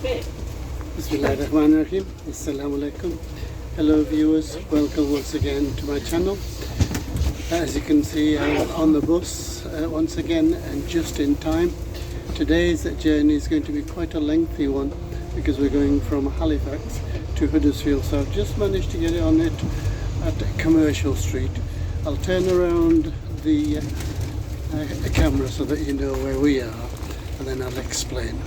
Bismillahirrahmanirrahim. Assalamu alaikum. Hello viewers, welcome once again to my channel. As you can see, I'm on the bus once again and just in time. Today's journey is going to be quite a lengthy one because we're going from Halifax to Huddersfield, so I've just managed to get it on it at Commercial Street. I'll turn around the camera so that you know where we are and then I'll explain.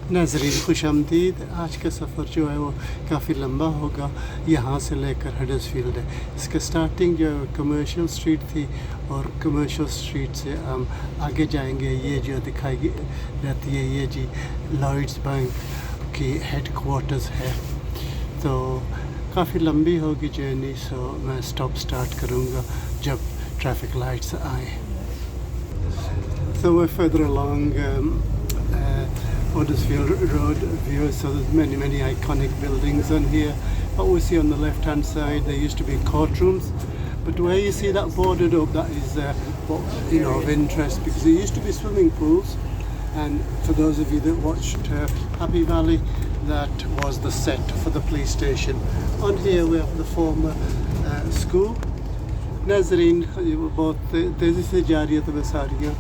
नाज़रीन खुश आमदीद। आज का सफ़र जो है वो काफ़ी लंबा होगा, यहाँ से लेकर हडर्सफील्ड है। इसका स्टार्टिंग जो है कमर्शियल स्ट्रीट थी और कमर्शियल स्ट्रीट से हम आगे जाएंगे। ये जो दिखाई जाती है ये जी लॉयड्स बैंक की हेड क्वार्टर्स है, तो काफ़ी लंबी होगी जर्नी। सो मैं स्टार्ट करूँगा जब ट्रैफिक लाइट्स आए। So we're further along Huddersfield Road view, so there's many iconic buildings on here. What we see on the left hand side, there used to be courtrooms, but where you see that boarded up, that is what, you know, of interest, because there used to be swimming pools, and for those of you that watched Happy Valley, that was the set for the police station. On here we have the former school. नाज़रीन बहुत तेज़ी से जा रही है तो मैं सारियाँ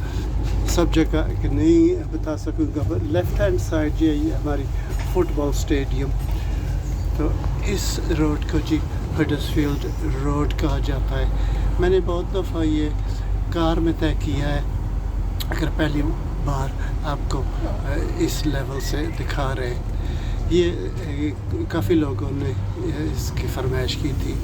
सब जगह नहीं बता सकूँगा, पर लेफ़्ट हैंड साइड ये हमारी फुटबॉल स्टेडियम, तो इस रोड को जी हडर्सफील्ड रोड कहा जाता है। मैंने बहुत दफ़ा ये कार में तय किया है, अगर पहली बार आपको इस लेवल से दिखा रहे हैं। ये काफ़ी लोगों ने इसकी फरमाइश की थी।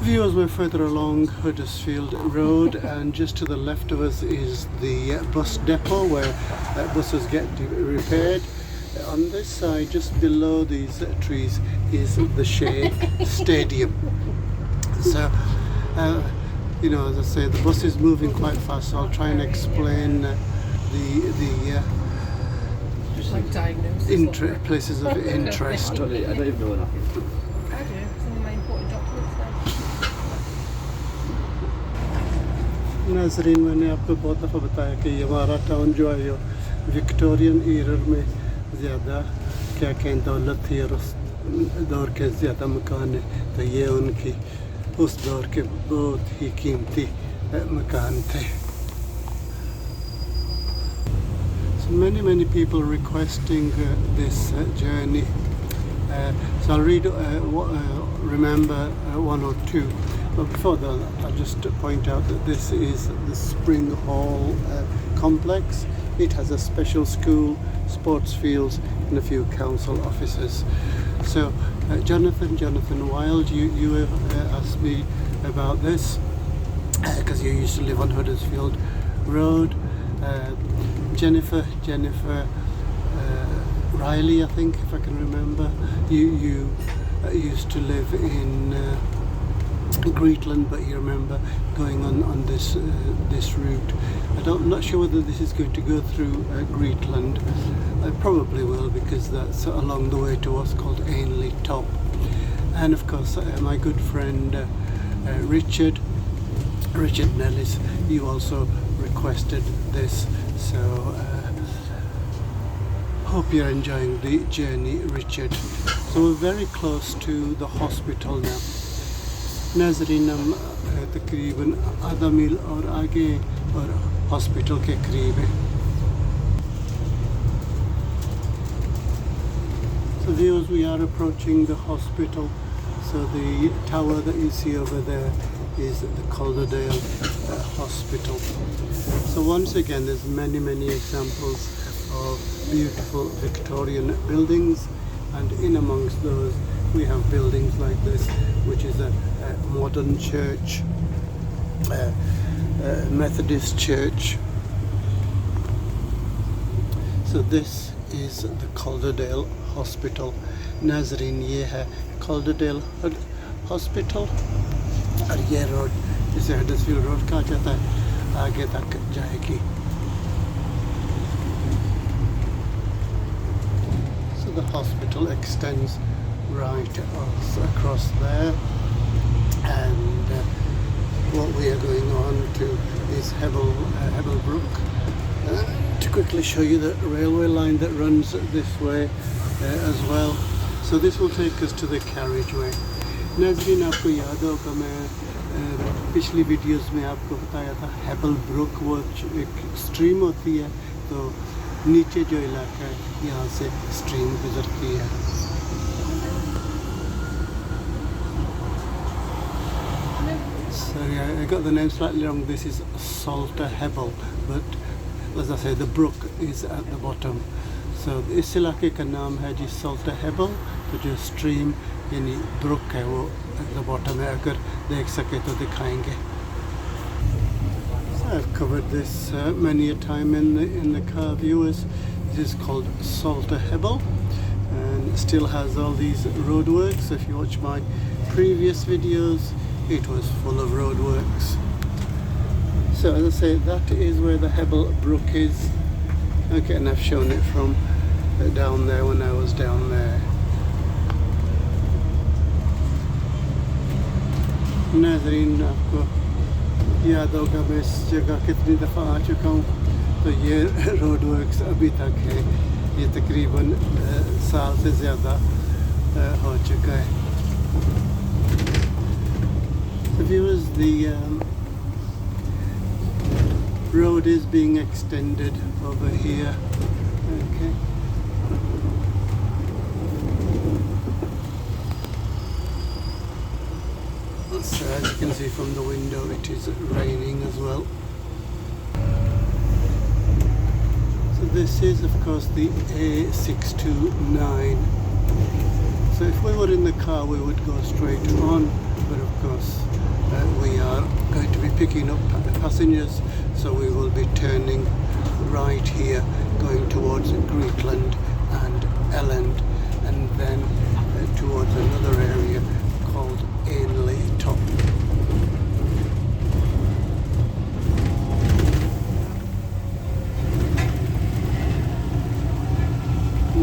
Viewers, we're further along Huddersfield Road, and just to the left of us is the bus depot where buses get repaired. On this side, just below these trees, is the Shea Stadium. So, you know, as I say, the bus is moving quite fast, so I'll try and explain the places of interest. I don't even know what नाज़रीन, मैंने आपको बहुत दफ़ा बताया कि ये हमारा town जो है विक्टोरियन ईरा में ज़्यादा क्या कहें दौलत थी और उस दौर के ज़्यादा मकान है, तो ये उनकी उस दौर के बहुत ही कीमती मकान थे। So many people requesting this journey. So I'll read remember one or two. But before that, I'll just point out that this is the Spring Hall complex. It has a special school, sports fields and a few council offices. So Jonathan Wild, you have asked me about this because you used to live on Huddersfield Road. Jennifer Riley, I think, if I can remember, you used to live in Greetland, but you remember going on this route. I'm not sure whether this is going to go through Greetland. I probably will, because that's along the way to what's called Ainley Top. And of course my good friend Richard Nellis, you also requested this, so hope you're enjoying the journey, Richard. So we're very close to the hospital now. नाज़रीन, हम तकरीबन आधा मील और आगे और hospital के करीब है। So viewers, we are approaching the hospital. So the tower that you see over there is the Calderdale Hospital. So once again, there's many examples of beautiful Victorian buildings, and in amongst those we have buildings like this, which is a modern church, Methodist church. So this is the Calderdale Hospital. नाज़रीन, ये है Calderdale Hospital, और ये road जिसे Huddersfield road कहा जाता है आगे तक जाएगी। So the hospital extends right across there, and what we are going on to is Hebblebrook just quickly show you the railway line that runs this way as well. So this will take us to the carriageway. नाज़रीन आपको याद होगा मैं पिछली videos में आपको बताया था हेबल ब्रुक वो एक स्ट्रीम होती है तो नीचे जो इलाका है यहाँ से स्ट्रीम गुजरती है. Sorry, I got the name slightly wrong. This is Salter Hebel, but as I say, the brook is at the bottom. So इस इलाके का नाम है जी Salter Hebel. तो जो स्ट्रीम यानी ब्रुक है वो at the bottom है. अगर देख सके तो दिखाएंगे. So I've covered this many a time in the car, viewers. This is called Salter Hebel, and it still has all these roadworks. If you watch my previous videos, it was full of roadworks. So as I say, that is where the Hebel Brook is. Okay, and I've shown it from down there when I was down there. नाज़रीन आपको याद होगा मैं इस जगह कितनी दफ़ा आ चुका हूँ तो ये रोडवर्क्स अभी तक है. ये तकरीबन साल से ज़्यादा हो चुका है. The viewers, the road is being extended over here. Okay. So as you can see from the window, it is raining as well. So this is of course the A629. So if we were in the car we would go straight on, but of course we are going to be picking up passengers, so we will be turning right here going towards Greetland and Elland, and then towards another area called Ainley Top.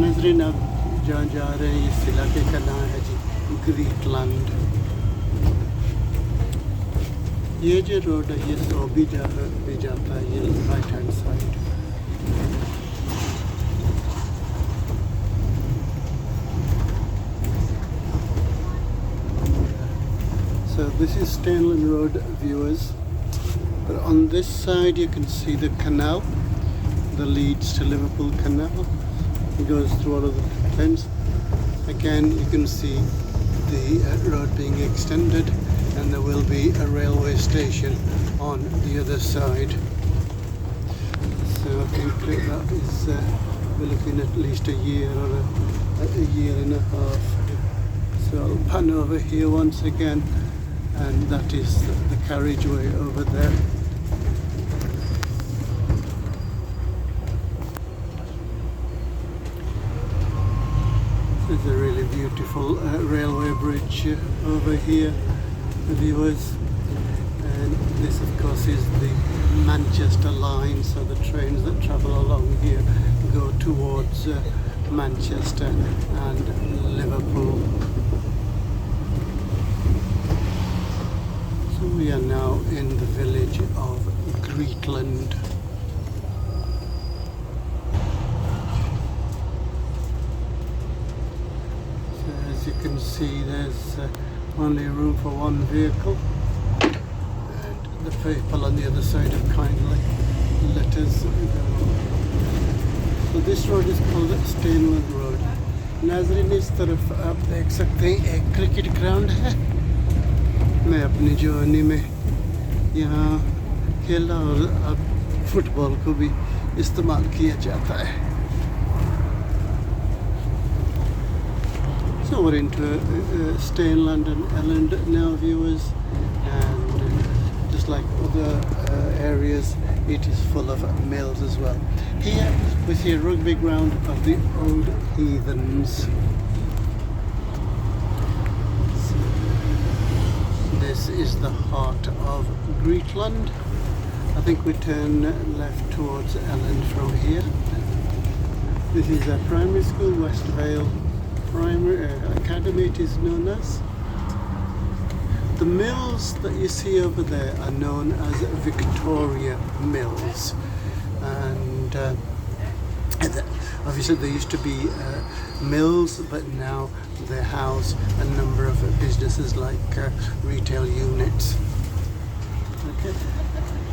नाज़रीन आप जहाँ जा रहे हैं इस इलाके का नाम है जी ग्रीटलैंड. ये जो रोड है ये सोबी भी जाता है ये right hand side. So this is Stanley Road, viewers, but on this side you can see the canal, the Leeds to Liverpool canal. It goes through all of the fence. Again you can see the road being extended, and there will be a railway station on the other side. So I think that is we're looking at least a year or a year and a half. So I'll pan over here once again, and that is the carriageway over there. There's a really beautiful railway bridge over here, viewers, and this of course is the Manchester line, so the trains that travel along here go towards Manchester and Liverpool. So we are now in the village of Greetland. So as you can see, there's only room for one vehicle, and the people on the other side have kindly let us go. So this road is called Stanley Road. नाज़रीन इस तरफ आप देख सकते हैं एक cricket ground है. मैं अपनी जवानी में यहाँ खेला और अब फुटबॉल को भी इस्तेमाल किया जाता है. So we're into Greetland and Elland now, viewers, and just like other areas, it is full of mills as well. Here we see a rugby ground of the old heathens. This is the heart of Greetland. I think we turn left towards Elland from here. This is a primary school, West Vale Primary Academy it is known as. The mills that you see over there are known as Victoria Mills, and And obviously there used to be mills, but now they house a number of businesses like retail units. Okay,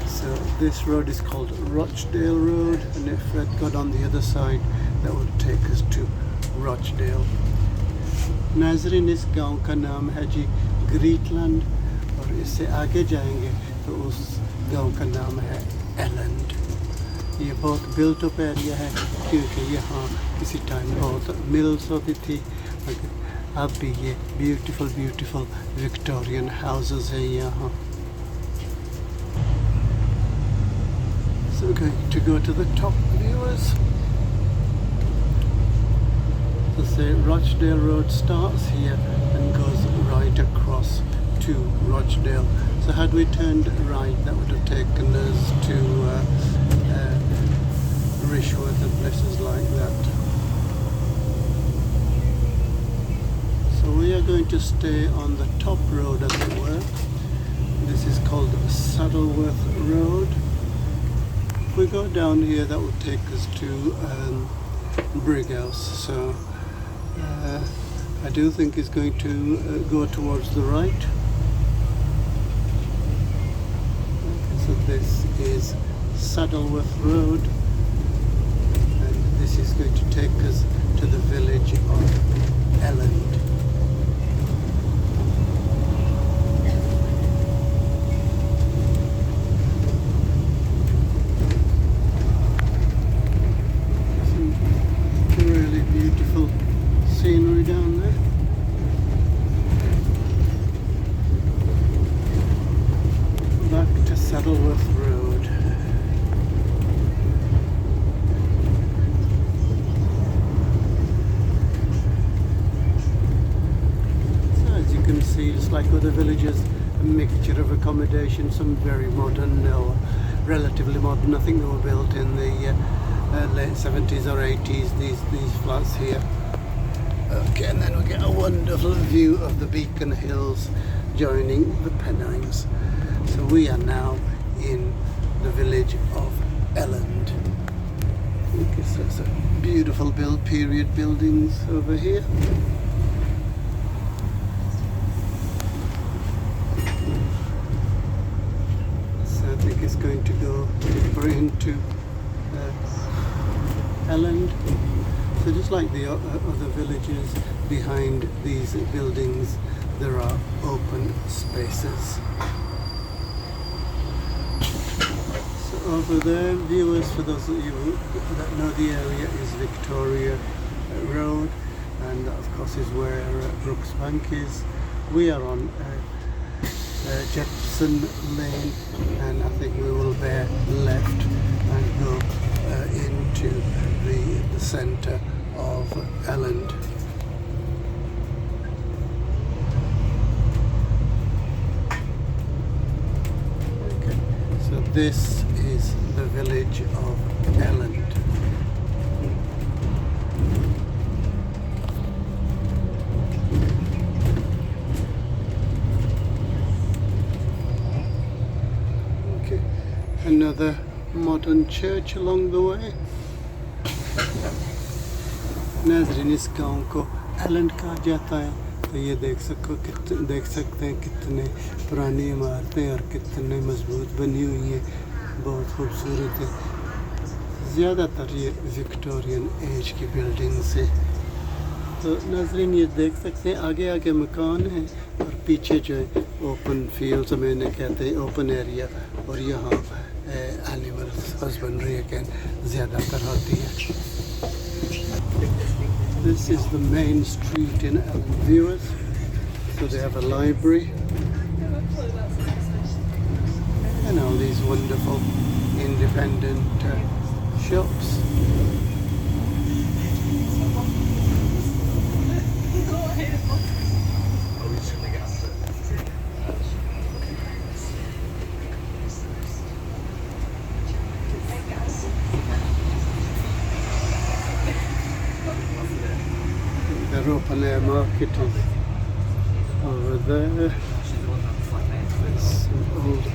so this road is called Rochdale Road, and if I'd got on the other side, that would take us to Rochdale. नाज़रीन, इस गांव का नाम है जी ग्रीटलैंड, और इससे आगे जाएंगे तो उस गांव का नाम है एलैंड। ये बहुत बिल्ट अप एरिया है, क्योंकि यहाँ किसी टाइम बहुत मिल्स होती थी, मगर अब भी ये ब्यूटीफुल विक्टोरियन हाउसेस हैं यहाँ। So we're going to go to the top, viewers. So say Rochdale Road starts here and goes right across to Rochdale. So had we turned right, that would have taken us to Rishworth and places like that. So we are going to stay on the top road, as it were. This is called Saddleworth Road. If we go down here, that will take us to Brighouse. So I do think it's going to go towards the right. Okay, so this is Saddleworth Road, and this is going to take us to the village of Elland. Some really beautiful scenery down there. Back to Saddleworth Road. So as you can see, just like other villages, a mixture of accommodation, some very modern or relatively modern. I think they were built in the late 70s or 80s, these flats here. Okay, and then we get a wonderful view of the Beacon Hills joining the Pennines. So we are now in the village of Elland. Okay, so it's a beautiful period buildings over here. So I think it's going to go deeper into Elland. So just like the other villages, behind these buildings there are open spaces. So over there, viewers, for those of you that know the area, is Victoria Road, and that of course is where Brooks Bank is. We are on Jepson Lane, and I think we will bear left and go into the centre of Elland. Okay, so this is the village of Elland. Okay, another modern church along the way. नाज़रीन, इस गांव को एलैंड कहा जाता है। तो ये देख सकते हैं कितने पुरानी इमारतें और कितने मजबूत बनी हुई हैं, बहुत खूबसूरत है। ज़्यादातर ये विक्टोरियन एज की बिल्डिंग्स है। तो नाज़रीन, ये देख सकते हैं आगे आगे मकान है और पीछे जो है ओपन फील्ड्स में इन्हें कहते हैं, ओपन एरिया, और यहाँ एनिमल्स हस्बेंड्री अगेन ज़्यादातर होती है। This is the main street in Elland, viewers. So they have a library and all these wonderful independent shops. The open air market is over there. It's old.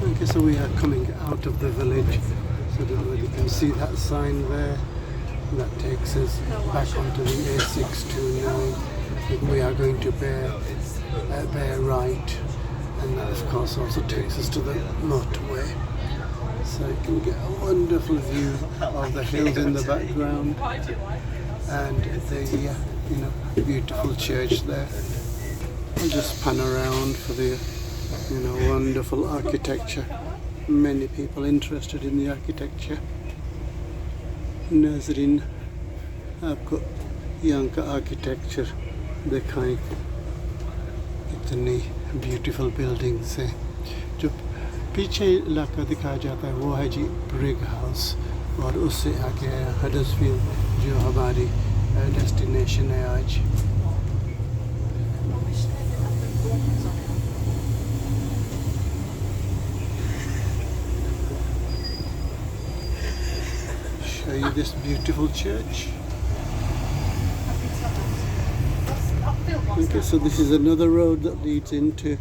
Okay, Okay, so we are coming out of the village. So I don't know if you can see that sign there. That takes us back onto the A629. We are going to bear right, and that of course also takes us to the motorway. So you can get a wonderful view of the hills in the background and the beautiful church there. I'll just pan around for the wonderful architecture. Many people interested in the architecture. नाज़रीन आपको यहाँ का architecture दिखाएं, इतनी beautiful buildings हैं। जो पीछे इलाका दिखाया जाता है वो है जी ब्रिग हाउस, और उससे आगे है हडर्सफील्ड जो हमारी डेस्टिनेशन है आज। Show you this beautiful church. Okay, so this is another road that leads into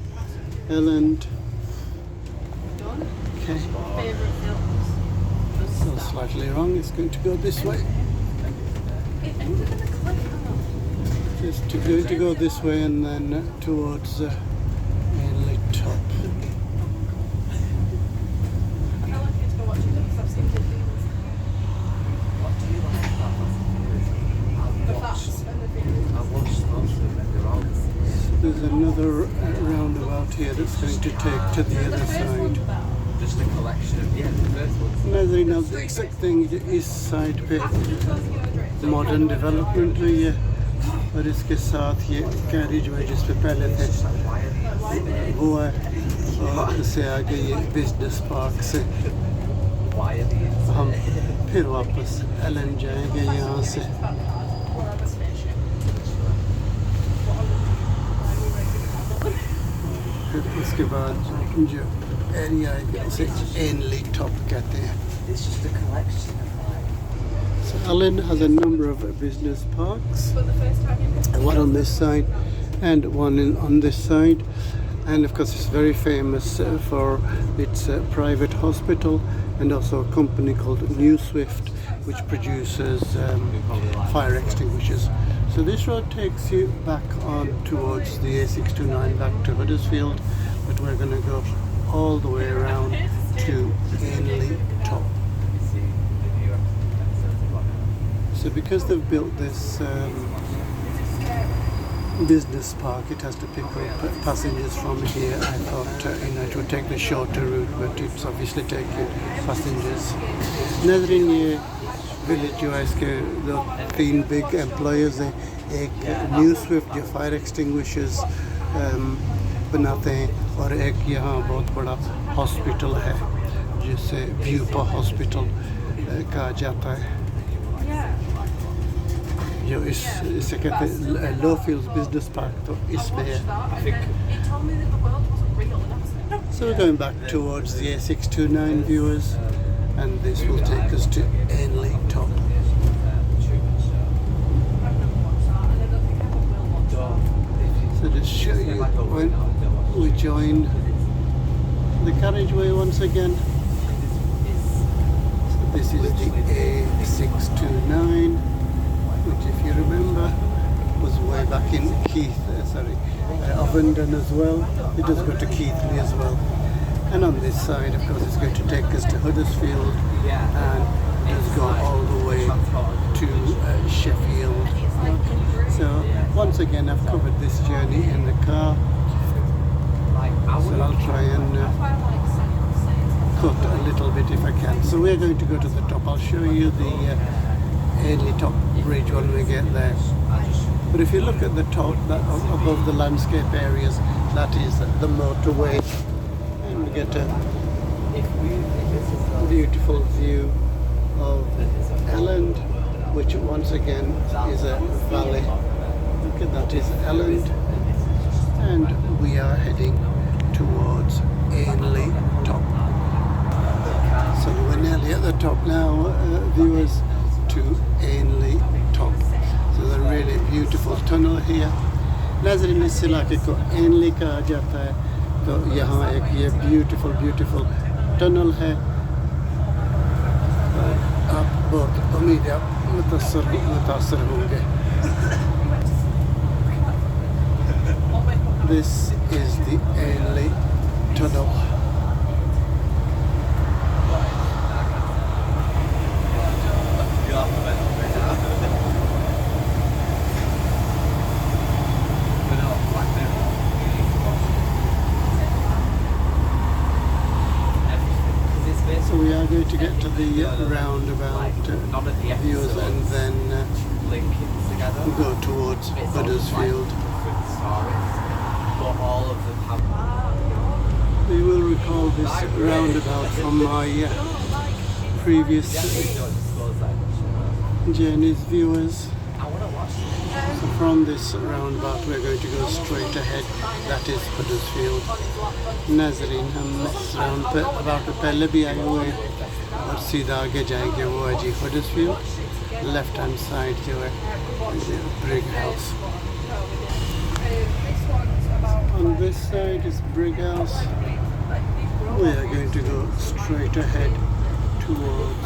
Elland. Okay. So slightly wrong, it's going to go this way. Just going to go this way and then towards mainly top. There's another roundabout here that's going to take to the other side. Just a collection of the first one. नाज़रीन आप देख सकते हैं कि इस side पे modern development हुई है, और इसके साथ ये कैरिज वे जिस पे पहले थे वो है, और इससे आगे ये बिजनेस पार्क से हम फिर वापस एलन जाएंगे यहाँ से। फिर उसके बाद जो एरिया है उसे एनली टॉप कहते हैं। It's just a collection of So Elland has a number of business parks, one on this side and one on this side, and of course it's very famous for its private hospital and also a company called New Swift which produces fire extinguishers. So this road takes you back on towards the A629 back to Huddersfield, but we're going to go all the way around to Ainley Top. So because they've built this business park, it has to pick up passengers from here. I thought it would take the shorter route, but it's obviously taking passengers. नाज़रीन ये village जो है इसके दो तीन big employers हैं, एक new Swift जो फायर एक्सटिंग्विशर्स बनाते हैं, और एक यहाँ बहुत बड़ा हॉस्पिटल है जिसे व्यूपा हॉस्पिटल कहा जाता है, जो इसे कहते हैं लो फील्ड्स बिजनेस पार्क, तो इसमें है। So we're going back towards the A629 viewers, and this will take us to Ainley Top. So just show you when we join the carriageway once again. So this is the A629, which if you remember was way back in Ovenden as well. It does go to Keighley as well. And on this side, of course, it's going to take us to Huddersfield, and it does go all the way to Sheffield. So once again, I've covered this journey in the car. So I'll try and cut a little bit if I can. So we're going to go to the top. I'll show you the Ainley Top Bridge when we get there. But if you look at the top, above the landscape areas, that is the motorway. And we get a beautiful view of Elland, which once again is a valley. Okay, that is Elland. And we are heading towards Ainley Top. So we're nearly at the top now, viewers, to Ainley Top. So there's a really beautiful tunnel here. नाज़रीन इस इलाके को एनली कहा जाता है, तो यहाँ एक ये beautiful टनल है आप बहुत उम्मीद है आप मुतासर होंगे This is the Ainley Tunnel. So we are going to get to the roundabout views and then go towards Huddersfield. You will recall this roundabout from my previous journeys, viewers. So from this roundabout we're going to go straight ahead. That is Huddersfield. Nazareen, हम इस round पे about पहले भी आए हुए हैं और सीधा आगे जाएंगे वो है जी Huddersfield. Left hand side जो है Brig House. On this side is Brig House. We are going to go straight ahead towards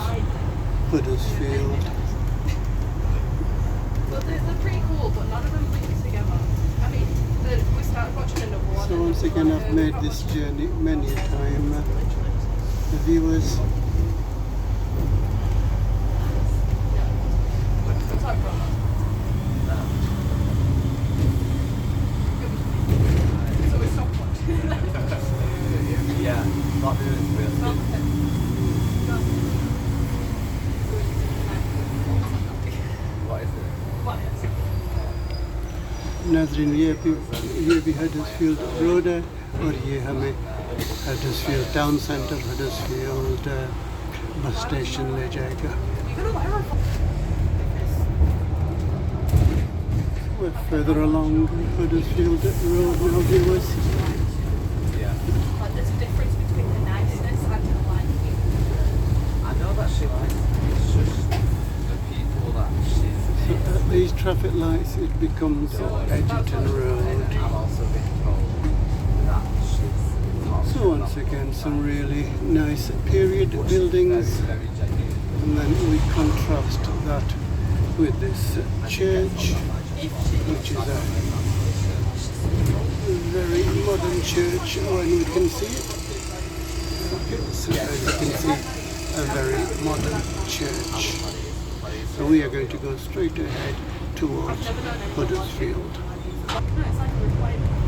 Huddersfield. But they're pretty cool, but none of them link together. I mean, we started watching another one. So once again I've made this journey many a time. The viewers. नाज़रीन ये भी Huddersfield road है और ये हमें Huddersfield town centre Huddersfield bus station ले जाएगा We're further along Huddersfield Road now, viewers. There's a difference between the niceness and the liking. I know that she likes it. It's just the people that she's So at these traffic lights it becomes Edgerton Road. I've also been told that she's So once again some really nice period buildings very genuine. and then we contrast that with this church which is a very modern church when you can see it. Okay, so as you can see a very modern church. So we are going to go straight ahead towards Huddersfield.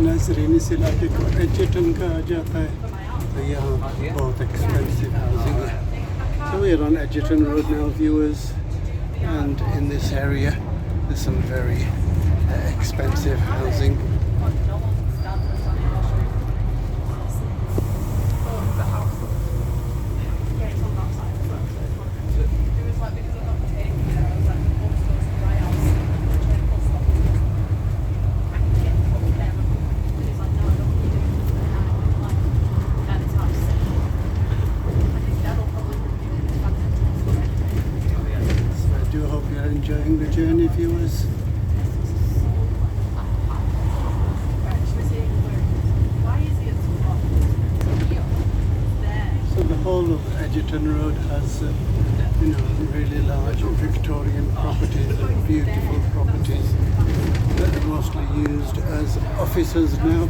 नाज़रीन इस इलाके को एडजर्टन कहा जाता है तो यहाँ बहुत expensive housing है. So we are on Edgerton Road now, viewers, and in this area there's some very expensive housing. Enjoying the journey, viewers. So the whole of Edgerton Road has, really large Victorian properties and beautiful properties that are mostly used as offices now.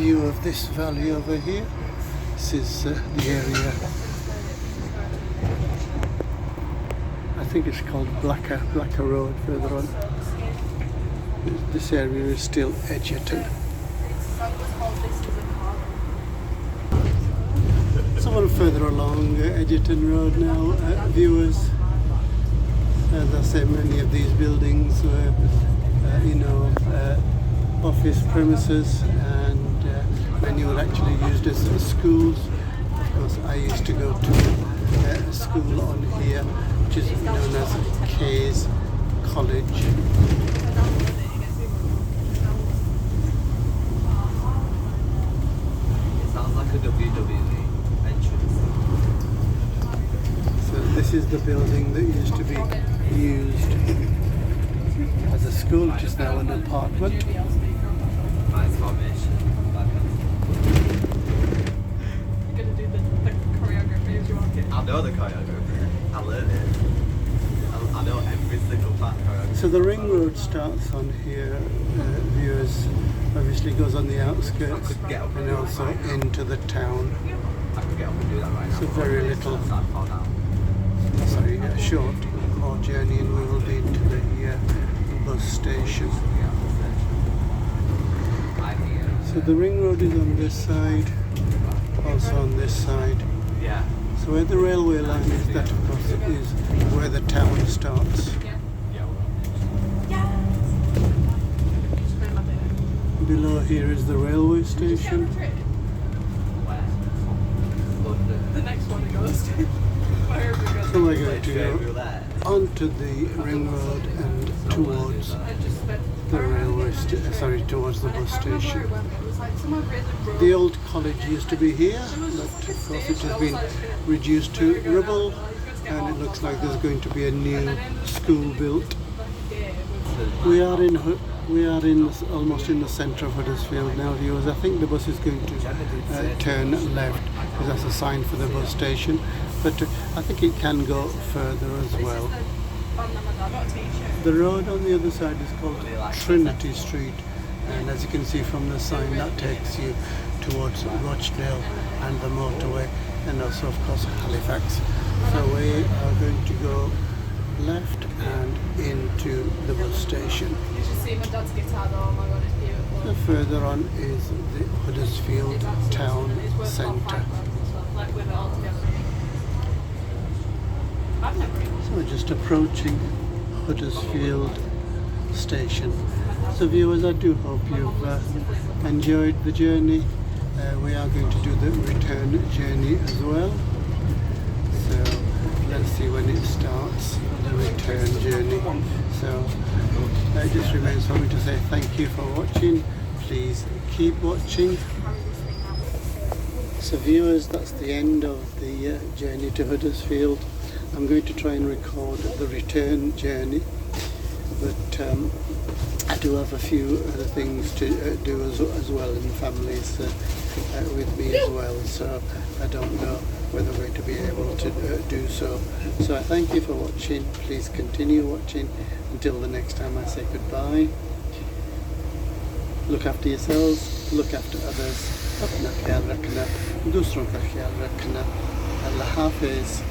View of this valley over here. This is the area, I think it's called Blacker Road further on. This area is still Edgerton. Someone further along Edgerton Road now, viewers. As I say, many of these buildings were, office premises, and many were actually used as schools. Of course, I used to go to a school on here, which is known as Kay's college. It sounds like a WWE entrance. So this is the building that used to be used as a school, which is now an apartment. Nice formation. You're gonna do the choreography as you walk in. I know the choreography. I learned it. I know every single part of the choreography. So the ring road starts on here, viewers, obviously goes on the outskirts and also into the town. I could get up and do that right now. So very little, Sad fall down. sorry, a short more journey and we will be into the bus station. So the ring road is on this side, also on this side. Yeah. So where the railway line is, that of course is where the town starts. Below here is the railway station. The next one it goes to. Wherever it goes. So we're going to go onto the ring road and towards the railway towards the bus station. The old college used to be here, but of course it has been reduced to rubble, and it looks like there's going to be a new school built. We are almost in the centre of Huddersfield now, viewers. I think the bus is going to turn left, because that's a sign for the bus station, but I think it can go further as well. The road on the other side is called Trinity Street, and as you can see from the sign, that takes you towards Rochdale and the motorway, and also of course Halifax. So we are going to go left and into the bus station. You should see my dad's guitar though, oh my god, it's beautiful. So further on is the Huddersfield Town Centre. Like with it all together. I've never been. So we're just approaching Huddersfield Station. So viewers, I do hope you've enjoyed the journey. We are going to do the return journey as well. So let's see when it starts, the return journey. So it just remains for me to say thank you for watching. Please keep watching. So viewers, that's the end of the journey to Huddersfield. I'm going to try and record the return journey, but I do have a few other things to do as well, and the family's with me as well, so I don't know whether we're going to be able to do so. So I thank you for watching. Please continue watching until the next time I say goodbye. Look after yourselves, look after others. अपना ख्याल रखना, दूसरों का ख्याल रखना. Allah Hafiz.